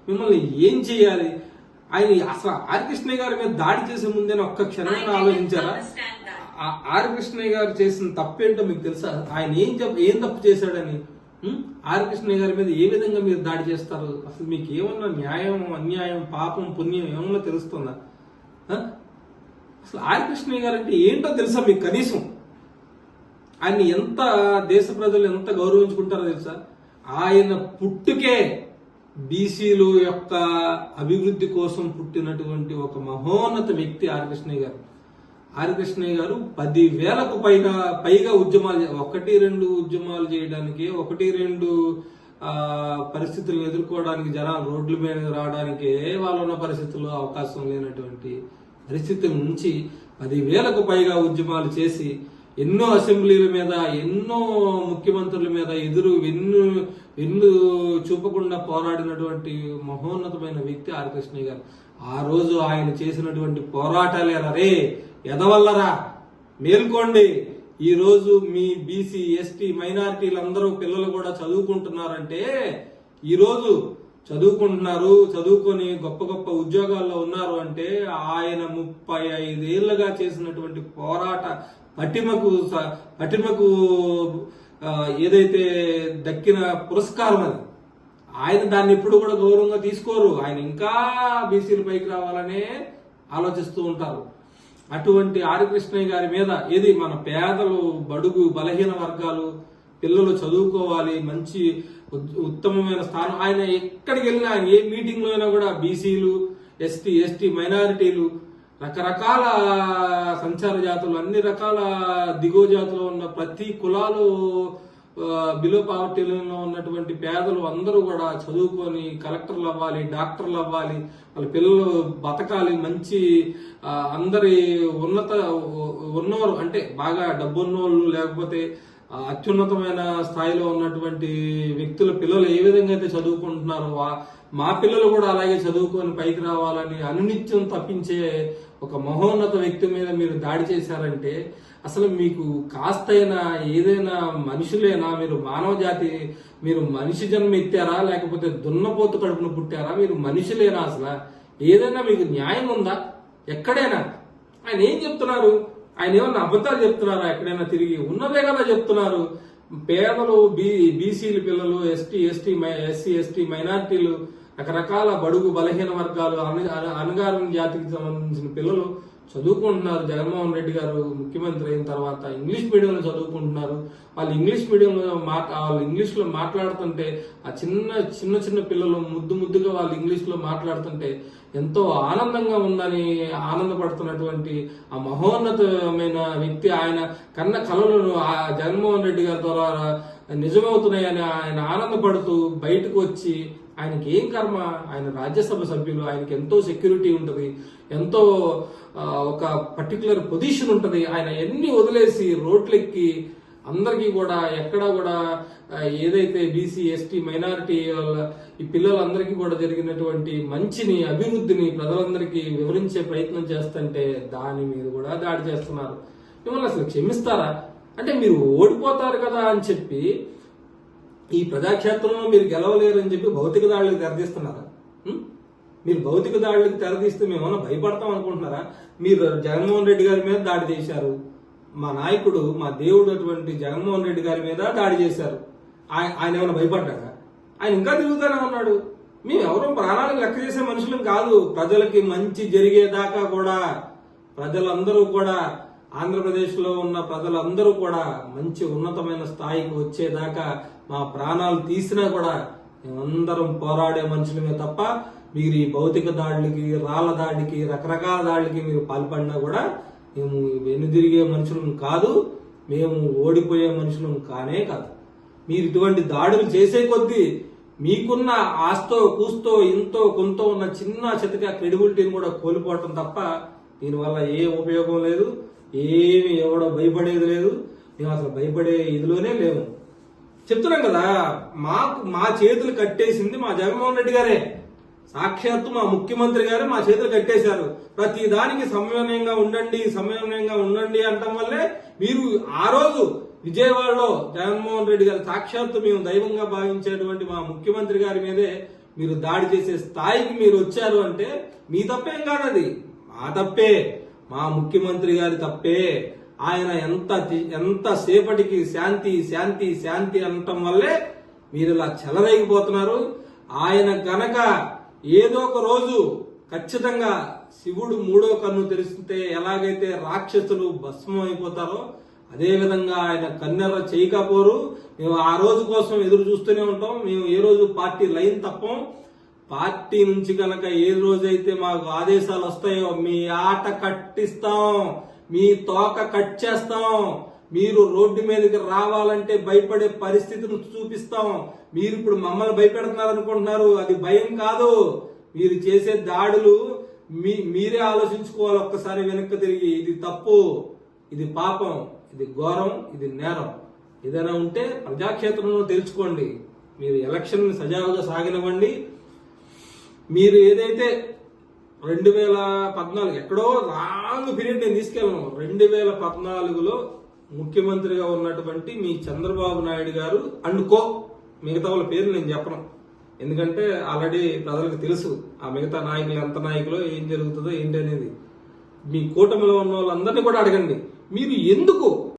మిమ్మల్ని ఏం చేయాలి? ఆయన అసలు ఆర్ కృష్ణయ్య గారి మీద దాడి చేసే ముందే ఒక్క క్షణంగా ఆలోచించారా? ఆర్ కృష్ణయ్య గారు చేసిన తప్పేంటో మీకు తెలుసా? ఆయన ఏం తప్పు చేశాడని? ఆర్ కృష్ణయ్య గారి మీద ఏ విధంగా మీరు దాడి చేస్తారు? అసలు మీకు ఏమన్నా న్యాయం, అన్యాయం, పాపం, పుణ్యం ఏమన్నా తెలుస్తుందా? అసలు ఆర్ కృష్ణయ్య గారు అంటే ఏంటో తెలుసా మీకు కనీసం? ఆయన్ని ఎంత దేశ ప్రజలు ఎంత గౌరవించుకుంటారో తెలుసా? ఆయన పుట్టుకే బీసీల యొక్క అభివృద్ధి కోసం పుట్టినటువంటి ఒక మహోన్నత వ్యక్తి ఆర్ కృష్ణయ్య గారు. ఆర్ కృష్ణయ్య గారు 10,000కు పైగా ఉద్యమాలు, 1-2 ఉద్యమాలు చేయడానికి, 1-2 పరిస్థితులను ఎదుర్కోవడానికి, జనాలు రోడ్ల మీద రావడానికి వాళ్ళు ఉన్న పరిస్థితుల్లో అవకాశం లేనటువంటి పరిస్థితుల నుంచి 10,000కు పైగా ఉద్యమాలు చేసి ఎన్నో అసెంబ్లీల మీద, ఎన్నో ముఖ్యమంత్రుల మీద వెన్ను చూపకుండా పోరాడినటువంటి మహోన్నతమైన వ్యక్తి ఆర్ కృష్ణయ్య గారు. ఆ రోజు ఆయన చేసినటువంటి పోరాటాలేరా రే ఎదవల్లరా, మేల్కోండి. ఈ రోజు మీ బీసీ, ఎస్టీ, మైనారిటీలందరూ పిల్లలు కూడా చదువుకుంటున్నారంటే, ఈ రోజు చదువుకొని గొప్ప గొప్ప ఉద్యోగాల్లో ఉన్నారు అంటే ఆయన 35 ఏళ్లుగా చేసినటువంటి పోరాట పటిమకు ఏదైతే దక్కిన పురస్కారం అది. ఆయన దాన్ని ఎప్పుడు కూడా గౌరవంగా తీసుకోరు. ఆయన ఇంకా బీసీల పైకి రావాలనే ఆలోచిస్తూ ఉంటారు. అటువంటి ఆర్ కృష్ణయ్య గారి మీద ఏది మన పేదలు, బడుగు, బలహీన వర్గాలు పిల్లలు చదువుకోవాలి, మంచి ఉత్తమమైన స్థానం. ఆయన ఎక్కడికి వెళ్ళినా, ఆయన ఏ మీటింగ్ లో అయినా కూడా బీసీలు, ఎస్టీ మైనారిటీలు, రకరకాల సంచార జాతులు, అన్ని రకాల దిగువ జాతులు ఉన్న ప్రతి కులాలు, బిలో పావర్టీలో ఉన్నటువంటి పేదలు అందరూ కూడా చదువుకొని కలెక్టర్లు అవ్వాలి, డాక్టర్లు అవ్వాలి, వాళ్ళ పిల్లలు బతకాలి, మంచి అందరి ఉన్నవారు అంటే బాగా డబ్బున్నోళ్ళు, లేకపోతే అత్యున్నతమైన స్థాయిలో ఉన్నటువంటి వ్యక్తుల పిల్లలు ఏ విధంగా అయితే చదువుకుంటున్నారో మా పిల్లలు కూడా అలాగే చదువుకొని పైకి రావాలని అనునిత్యం తప్పించే ఒక మహోన్నత వ్యక్తి మీద మీరు దాడి చేశారంటే అసలు మీకు కాస్తైనా ఏదైనా మనుషులేనా? మీరు మానవ జాతి, మీరు మనిషి జన్మ ఎత్తారా, లేకపోతే దున్నపోతు కడుపున పుట్టారా? మీరు మనుషులేనా? అసలు ఏదైనా మీకు న్యాయం ఉందా? ఎక్కడైనా ఆయన ఏం చెప్తున్నారు? ఆయన ఏమన్నా అబద్ధాలు చెప్తున్నారా? ఎక్కడైనా తిరిగి ఉన్నదే కదా చెప్తున్నారు. పేదలు, బీసీల పిల్లలు, ఎస్సీ ఎస్టీ మైనారిటీలు, రకరకాల బడుగు బలహీన వర్గాలు, అణగారిన జాతికి సంబంధించిన పిల్లలు చదువుకుంటున్నారు. జగన్మోహన్ రెడ్డి గారు ముఖ్యమంత్రి అయిన తర్వాత ఇంగ్లీష్ మీడియంలో చదువుకుంటున్నారు. వాళ్ళు ఇంగ్లీష్ లో మాట్లాడుతుంటే ఆ చిన్న పిల్లలు ముద్దుగా వాళ్ళు ఇంగ్లీష్ లో మాట్లాడుతుంటే ఎంతో ఆనందంగా ఉందని ఆనందపడుతున్నటువంటి ఆ మహోన్నతమైన వ్యక్తి, ఆయన కన్న కళలను జగన్మోహన్ రెడ్డి గారి ద్వారా నిజమవుతున్నాయని ఆయన ఆనందపడుతూ బయటకు వచ్చి, ఆయనకి ఏం కర్మ? ఆయన రాజ్యసభ సభ్యులు, ఆయనకి ఎంతో సెక్యూరిటీ ఉంటుంది, ఎంతో ఒక పర్టికులర్ పొజిషన్ ఉంటుంది. ఆయన ఎన్ని వదిలేసి రోడ్లెక్కి అందరికీ కూడా ఎక్కడా కూడా ఏదైతే బీసీ, ఎస్టీ, మైనారిటీ ఈ పిల్లలందరికీ కూడా జరిగినటువంటి మంచిని, అభివృద్ధిని ప్రజలందరికీ వివరించే ప్రయత్నం చేస్తుంటే దాని మీద కూడా దాడి చేస్తున్నారు. మిమ్మల్ని అసలు క్షమిస్తారా? అంటే మీరు ఓడిపోతారు కదా అని చెప్పి, ఈ ప్రజాక్షేత్రంలో మీరు గెలవలేరు అని చెప్పి భౌతిక దాడులకు తెరదీస్తున్నారా? మీరు భౌతిక దాడులకు తెరదీస్తే మేమన్నా భయపడతాం అనుకుంటున్నారా? మీరు జగన్మోహన్ రెడ్డి గారి మీద దాడి చేశారు, మా నాయకుడు, మా దేవుడు అటువంటి జగన్మోహన్ రెడ్డి గారి మీద దాడి చేశారు. ఆయన ఏమైనా భయపడ్డారా? ఆయన ఇంకా తిరుగుతూనే ఉన్నాడు. మేము ఎవరో ప్రాణాలకు లెక్క చేసే మనుషులం కాదు. ప్రజలకి మంచి జరిగేదాకా కూడా, ప్రజలందరూ కూడా, ఆంధ్రప్రదేశ్ లో ఉన్న ప్రజలందరూ కూడా మంచి ఉన్నతమైన స్థాయికి వచ్చేదాకా మా ప్రాణాలు తీసినా కూడా మేమందరం పోరాడే మనుషులమే తప్ప మీరు ఈ భౌతిక దాడులకి, రాళ్ల దాడికి, రకరకాల దాడులకి మీరు పాల్పడినా కూడా మేము వెనుదిరిగే మనుషులం కాదు, మేము ఓడిపోయే మనుషులం కానే కాదు. మీరు ఇటువంటి దాడులు చేసే కొద్దీ మీకున్న ఆస్తో కూస్తో ఇంతో కొంత ఉన్న చిన్న చితక క్రెడిబిలిటీని కూడా కోల్పోవటం తప్ప దీనివల్ల ఏ ఉపయోగం లేదు. ఏమి ఎవడో భయపడేది లేదు. మేము అసలు భయపడే ఇదిలోనే లేవు. చెప్తున్నాం కదా, మా చేతులు కట్టేసింది మా జగన్మోహన్ రెడ్డి గారే. సాక్షాత్తు మా ముఖ్యమంత్రి గారు మా చేతులు కట్టేశారు. ప్రతి దానికి సమన్వయంగా ఉండండి అంటం వల్లే మీరు ఆ రోజు విజయవాడలో జగన్మోహన్ రెడ్డి గారు సాక్షాత్తు మేము దైవంగా భావించేటువంటి మా ముఖ్యమంత్రి గారి మీదే మీరు దాడి చేసే స్థాయికి మీరు వచ్చారు అంటే మీ తప్పేం కాదు, అది మా తప్పే, మా ముఖ్యమంత్రి గారి తప్పే. ఆయన ఎంత సేపటికి శాంతి శాంతి శాంతి అనటం వల్లే మీరు ఇలా చెలరేగిపోతున్నారు. ఆయన గనక ఏదో ఒక రోజు ఖచ్చితంగా శివుడు మూడో కన్ను తెరిస్తే ఎలాగైతే రాక్షసులు భస్మం అయిపోతారో అదే విధంగా ఆయన కన్నెర్ర చేయకపోరు. మేము ఆ రోజు కోసం ఎదురు చూస్తూనే ఉంటాం. మేము ఏ రోజు పార్టీ లైన్ తప్పం. పార్టీ నుంచి కనుక ఏ రోజైతే మాకు ఆదేశాలు వస్తాయో మీ ఆట కట్టిస్తాం, మీ తోక కట్ చేస్తాం. మీరు రోడ్డు మీదకి రావాలంటే భయపడే పరిస్థితిని చూపిస్తాం. మీరు ఇప్పుడు మమ్మల్ని భయపెడుతున్నారు అనుకుంటున్నారు, అది భయం కాదు. మీరు చేసే దాడులు మీరే ఆలోచించుకోవాలి. ఒక్కసారి వెనక్కి తిరిగి ఇది తప్పు, ఇది పాపం, ఇది ఘోరం, ఇది నేరం. ఏదైనా ఉంటే ప్రజాక్షేత్రంలో తెలుసుకోండి. మీరు ఎలక్షన్ సజావుగా సాగనివ్వండి. మీరు ఏదైతే 2014 ఎక్కడో రాంగ్ పీరియడ్ నేను తీసుకెళ్ళను. 2014లో ముఖ్యమంత్రిగా ఉన్నటువంటి మీ చంద్రబాబు నాయుడు గారు అనుకో, మిగతా వాళ్ళ పేరు నేను చెప్పను, ఎందుకంటే ఆల్రెడీ ప్రజలకు తెలుసు ఆ మిగతా నాయకులు ఎంత నాయకులో ఏం జరుగుతుందో ఏంటి అనేది. మీ కూటమిలో ఉన్న వాళ్ళందరినీ కూడా అడగండి. మీరు ఎందుకు